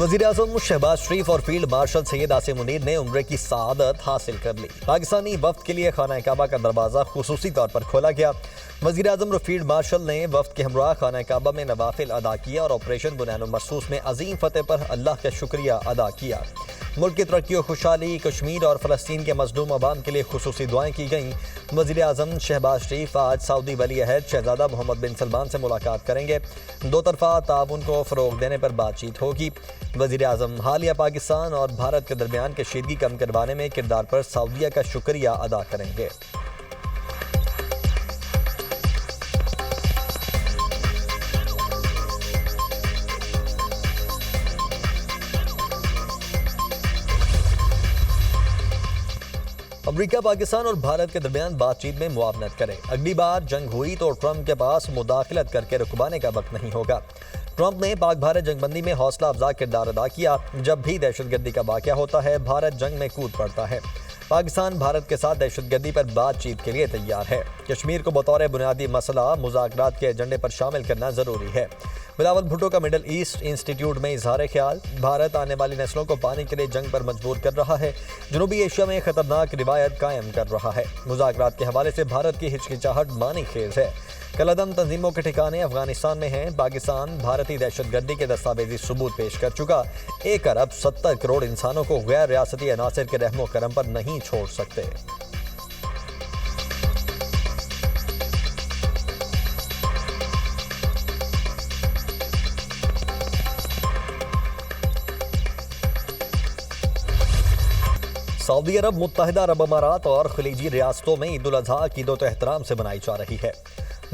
वज़ीर-ए-आज़म शहबाज शरीफ और field marshal Syed Asim Munir ने उम्रे की सआदत हासिल कर ली। पाकिस्तानी वफ्द के लिए खाना काबा का दरवाज़ा खुसूसी तौर पर खोला गया। वज़ीर-ए-आज़म और फील्ड मार्शल ने वफ्द के हमरा खाना काबा में नवाफिल अदा किया और ऑपरेशन बुनियानुल मरसूस में अजीम फतेह पर अल्लाह का शुक्रिया अदा किया। मुल्क की तरक्की और खुशहाली, कश्मीर और फ़लस्तीन के मज़लूम अवाम के लिए खुसूसी दुआएं की गईं। वज़ीर-ए-आज़म शहबाज शरीफ आज सऊदी वली अहद शहज़ादा मोहम्मद बिन सलमान से मुलाकात करेंगे। दो तरफ़ा ताउन को फ़रोग़ देने पर बातचीत होगी। वज़ीर-ए-आज़म हालिया पाकिस्तान और भारत के दरमियान कशीदगी कम करवाने में किरदार पर सऊदीया का शुक्रिया अदा करेंगे। अमरीका पाकिस्तान और भारत के दरमियान बातचीत में मुआवनत करे। अगली बार जंग हुई तो ट्रंप के पास मुदाखलत करके रुकवाने का वक्त नहीं होगा। ट्रंप ने पाक भारत जंगबंदी में हौसला अफजा किरदार अदा किया। जब भी दहशतगर्दी का वाक़या होता है, भारत जंग में कूद पड़ता है। पाकिस्तान भारत के साथ दहशतगर्दी पर बातचीत के लिए तैयार है। कश्मीर को बतौर बुनियादी मसला मुज़ाकरात के एजेंडे पर शामिल करना ज़रूरी है। बिलावल भुट्टो का मिडल ईस्ट इंस्टीट्यूट में इजहार ख्याल। भारत आने वाली नस्लों को पानी के लिए जंग पर मजबूर कर रहा है। जनूबी एशिया में खतरनाक रिवायत कायम कर रहा है। मुज़ाकरात के हवाले से भारत की हिचकिचाहट मानी खेज है। कलअदम तंजीमों के ठिकाने अफगानिस्तान में हैं। पाकिस्तान भारतीय दहशतगर्दी के दस्तावेजी सबूत पेश कर चुका। 1 अरब 70 करोड़ इंसानों को गैर रियासती अनासर के रहमो करम पर नहीं छोड़ सकते। सऊदी अरब, मुत्तहिदा अरब अमारात और खलीजी रियासतों में ईद उल अज़हा ईद एहतराम से मनाई जा रही है।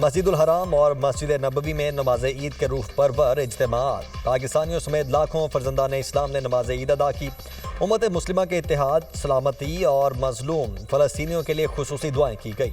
मस्जिदुल हराम और मस्जिद नबवी में नमाज ईद के रूह परवर इज्तिमात। पाकिस्तानियों समेत लाखों फर्जंदान इस्लाम ने नमाज ईद अदा की। उम्मत मुस्लिमा के इत्तेहाद, सलामती और मजलूम फ़लस्तीनियों के लिए खुसूसी दुआएं की गई।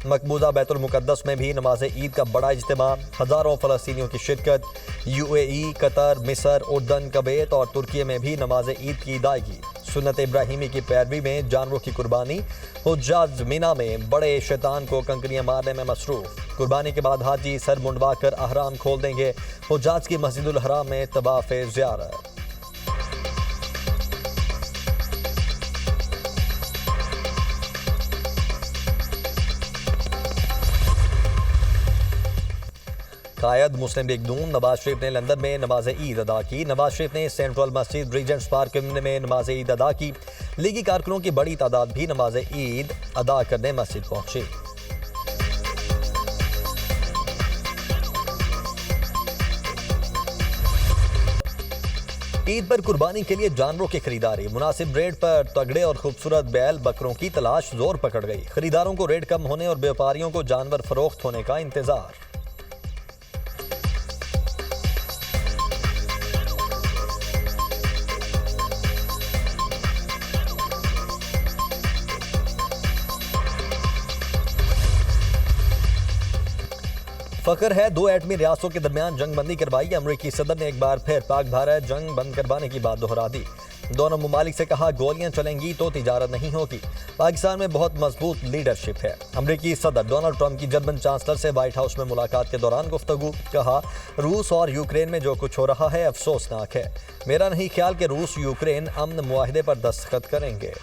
मकबूजा बैतुल मुक़द्दस में भी नमाज ईद का बड़ा इज्तिमा। हज़ारों फ़लस्तीनियों की शिरकत। UAE, कतर, मिस्र, उर्दन, कुवैत और तुर्की में भी नमाज ईद की अदायगी। सुन्नत इब्राहिमी की पैरवी में जानवरों की कुर्बानी। हुज्जाज मिना में बड़े शैतान को कंकरियां मारने में मसरूफ। कुर्बानी के बाद हाजी सर मुंडवा कर अहराम खोल देंगे। हुज्जाज की मस्जिदुल हराम में तवाफ़ ज़ियारत। कायद मुस्लिम लीग नून नवाज शरीफ ने लंदन में नमाज ईद अदा की। नवाज शरीफ ने सेंट्रल मस्जिद रीजेंट्स पार्क में नमाज ईद अदा की। लीगी कारकुनों की बड़ी तादाद भी नमाज ईद अदा करने मस्जिद पहुंची। ईद पर कुर्बानी के लिए जानवरों की खरीदारी। मुनासिब रेट पर तगड़े और खूबसूरत बैल बकरों की तलाश जोर पकड़ गई। खरीदारों को रेट कम होने और व्यापारियों को जानवर फरोख्त होने का इंतजार। फख्र है, 2 एटमी रियासतों के दरमियान जंग बंदी करवाई। अमरीकी सदर ने एक बार फिर पाक भारत जंग बंद करवाने की बात दोहरा दी। दोनों ममालिक से कहा, गोलियां चलेंगी तो तिजारत नहीं होगी। पाकिस्तान में बहुत मजबूत लीडरशिप है। अमरीकी सदर डोनाल्ड ट्रंप की जर्मन चांसलर से व्हाइट हाउस में मुलाकात के दौरान गुफ्तगू। कहा, रूस और यूक्रेन में जो कुछ हो रहा है अफसोसनाक है। मेरा नहीं ख्याल कि रूस यूक्रेन अमन मुआहिदे पर दस्तखत करेंगे।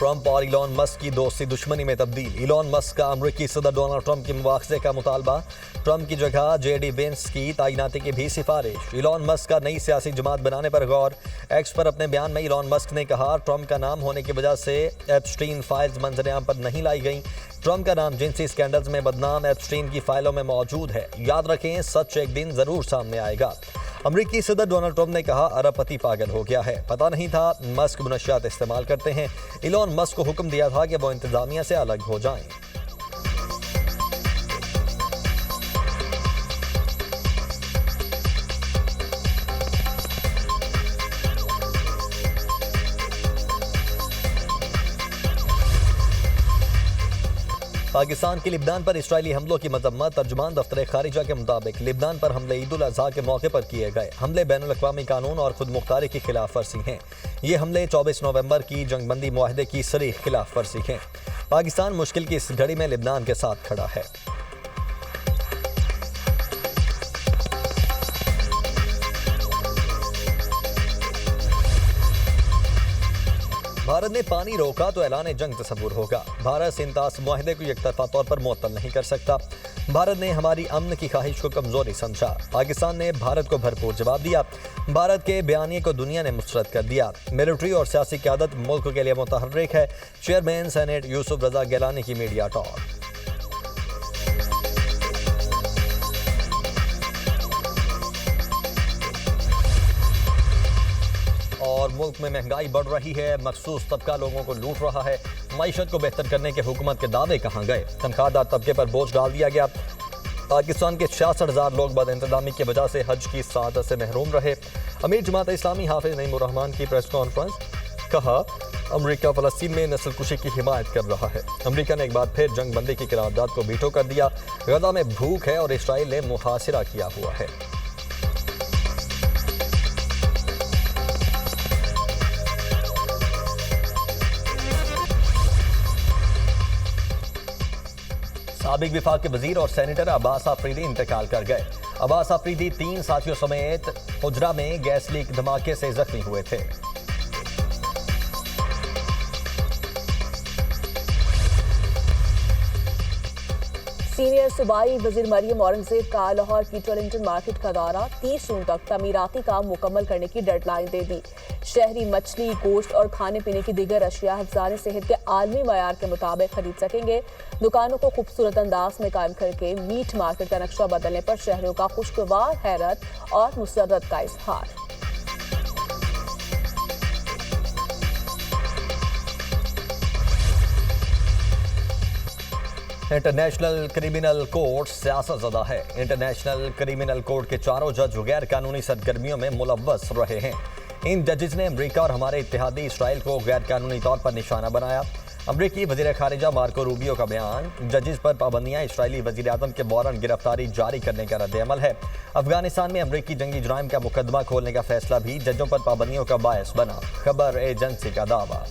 ट्रंप और इलॉन मस्क की दोस्ती दुश्मनी में तब्दील। इलॉन मस्क का अमरीकी सदर डोनाल्ड ट्रंप की मुआवजे का मुतालबा। ट्रंप की जगह JD वेंस की तैनाती की भी सिफारिश। इलॉन मस्क का नई सियासी जमात बनाने पर गौर। एक्स पर अपने बयान में इलॉन मस्क ने कहा, ट्रंप का नाम होने की वजह से एप्स्टीन फाइल्स मंजरेआम पर नहीं लाई गई। ट्रंप का नाम जिनसी स्कैंडल्स में बदनाम एप्स्टीन की फाइलों में मौजूद है। याद रखें, सच एक दिन जरूर सामने आएगा। अमरीकी सदर डोनाल्ड ट्रंप ने कहा, अरबपति पागल हो गया है, पता नहीं था मस्क मुनशियात इस्तेमाल करते हैं। इलॉन मस्क को हुक्म दिया था कि वो इंतजामिया से अलग हो जाएं। पाकिस्तान के लिबनान पर इसराइली हमलों की मजम्मत। तर्जुमान दफ्तर खारिजा के मुताबिक लिबनान पर हमले ईद उल अज़हा के मौके पर किए गए हमले बैनुल-अक़वामी कानून और खुद मुख्तारी की खिलाफ वर्जी हैं। ये हमले 24 नवंबर की जंगबंदी मुआहदे की सरीह खिलाफ वर्जी हैं। पाकिस्तान मुश्किल की इस घड़ी में लिबनान के साथ खड़ा है। भारत ने पानी रोका तो ऐलान जंग तस्वुर होगा। भारत सिंतास मुआहदे को एकतरफा तौर पर मुअत्तल नहीं कर सकता। भारत ने हमारी अमन की ख्वाहिश को कमजोरी समझा। पाकिस्तान ने भारत को भरपूर जवाब दिया। भारत के बयानिए को दुनिया ने मुस्तरद कर दिया। मिलिट्री और सियासी क़यादत मुल्क के लिए मुतहर्रिक है। चेयरमैन सेनेट यूसुफ रजा गिलानी की मीडिया टॉक। और मुल्क में महंगाई बढ़ रही है। मखसूस तबका लोगों को लूट रहा है। मईशत को बेहतर करने के हुकूमत के दावे कहाँ गए। तनख्वाहदार तबके पर बोझ डाल दिया गया। पाकिस्तान के 66,000 लोग बदइंतजामी की वजह से हज की सआदत से महरूम रहे। अमीर जमात इस्लामी हाफिज नईमुर रहमान की प्रेस कॉन्फ्रेंस। कहा, अमरीका फ़लस्तीन में नस्ल कुशी की हिमायत कर रहा है। अमरीका ने एक बार फिर जंग बंदी की करारदाद को वीटो कर दिया। गजा में भूख है और इसराइल ने मुहासिरा किया हुआ है। साबिक विफाक के वजीर और सेनेटर अब्बास आफरीदी इंतकाल कर गए। अब्बास आफरीदी 3 साथियों समेत हुजरा में गैस लीक धमाके से जख्मी हुए थे। सीनियर सूबाई वजीर मरियम औरंगजेब का लाहौर की टर्लिंगटन मार्केट का दौरा। 30 जून तक तमीराती काम मुकम्मल करने की डेडलाइन दे दी। शहरी मछली, गोश्त और खाने पीने की दीगर अशिया हिफ्ज़ान सेहत के आलमी मयार के मुताबिक खरीद सकेंगे। दुकानों को खूबसूरत अंदाज में कायम करके मीट मार्केट का नक्शा बदलने पर शहरियों का खुशगवार हैरत और मुसर्रत का इजहार। इंटरनेशनल क्रिमिनल कोर्ट सियासतज़दा है। इंटरनेशनल क्रिमिनल कोर्ट के चारों जज गैर कानूनी सरगर्मियों में मुलव्वस रहे हैं। इन जजेस ने अमरीका और हमारे इत्तेहादी इसराइल को गैर कानूनी तौर पर निशाना बनाया। अमरीकी वजीर खारिजा मार्को रूबियो का बयान। जजेस पर पाबंदियां इसराइली वजीर आज़म के वारंट गिरफ्तारी जारी करने का रद्द-ए-अमल है। अफगानिस्तान में अमरीकी जंगी जुराइम का मुकदमा खोलने का फैसला भी जजों पर पाबंदियों का बायस बना। खबर एजेंसी का दावा।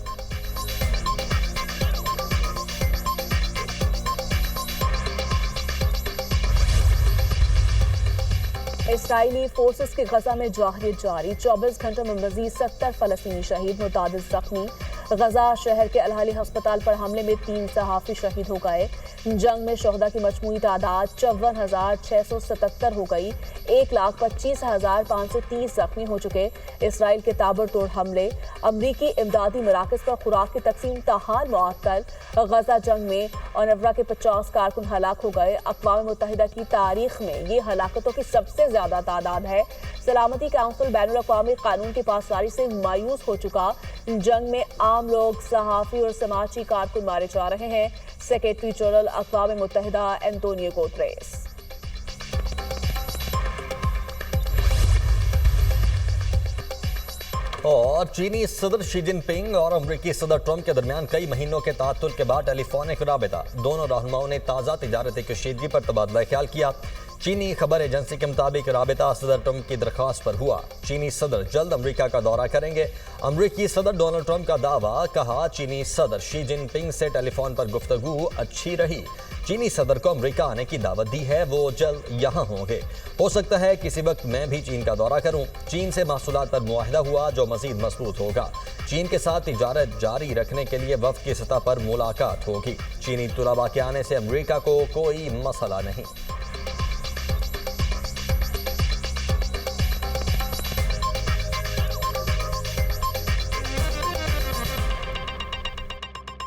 इसराइली फोर्सेस के गजा में जाहिरियत जारी। 24 घंटों में मजीद 70 फलस्तीनी शहीद, मुतादिद जख्मी। गजा शहर के अल-अहली अस्पताल पर हमले में 3 सहाफ़ी शहीद हो गए। जंग में शोहदा की मजमूई तादाद 54,677 हो गई। 1,25,530 जख्मी हो चुके। इसराइल के ताबड़तोड़ हमले। अमरीकी इमदादी मराकज़ पर खुराक की तकसीम ताहाल मुअत्तल। गजा जंग में ओनरवा के 50 कारकुन हलाक हो गए। अक़वाम मुत्तहिदा की तारीख में ये हलाकतों की सबसे ज्यादा तादाद है। सलामती काउंसिल बैनुल-अक़वामी कानून की पासदारी से मायूस हो चुका। जंग में आम लोग, सहाफ़ी और समाजी कारकुन मारे जा रहे हैं। सेक्रेटरी जनरल अक़वाम मुत्तहिदा एंटोनियो गुतेरेस। और चीनी सदर शी जिनपिंग और अमरीकी सदर ट्रंप के दरमियान कई महीनों के तातुल के बाद टेलीफोनिक राबिता। दोनों रहनुमाओं ने ताज़ा तिजारती कशीदगी पर तबादला ख्याल किया। चीनी खबर एजेंसी के मुताबिक राबिता सदर ट्रंप की दरख्वास्त पर हुआ। चीनी सदर जल्द अमरीका का दौरा करेंगे। अमरीकी सदर डोनाल्ड ट्रंप का दावा। कहा, चीनी सदर शी जिनपिंग से टेलीफोन पर गुफ्तगू अच्छी रही। चीनी सदर को अमरीका आने की दावत दी है। वो जल्द यहाँ होंगे। हो सकता है किसी वक्त मैं भी चीन का दौरा करूँ। चीन से महसूलात पर मुआहदा हुआ जो मजीद मजबूत होगा। चीन के साथ तिजारत जारी रखने के लिए वफ़द की सतह पर मुलाकात होगी। चीनी तुलबा के आने से अमरीका को कोई मसला नहीं।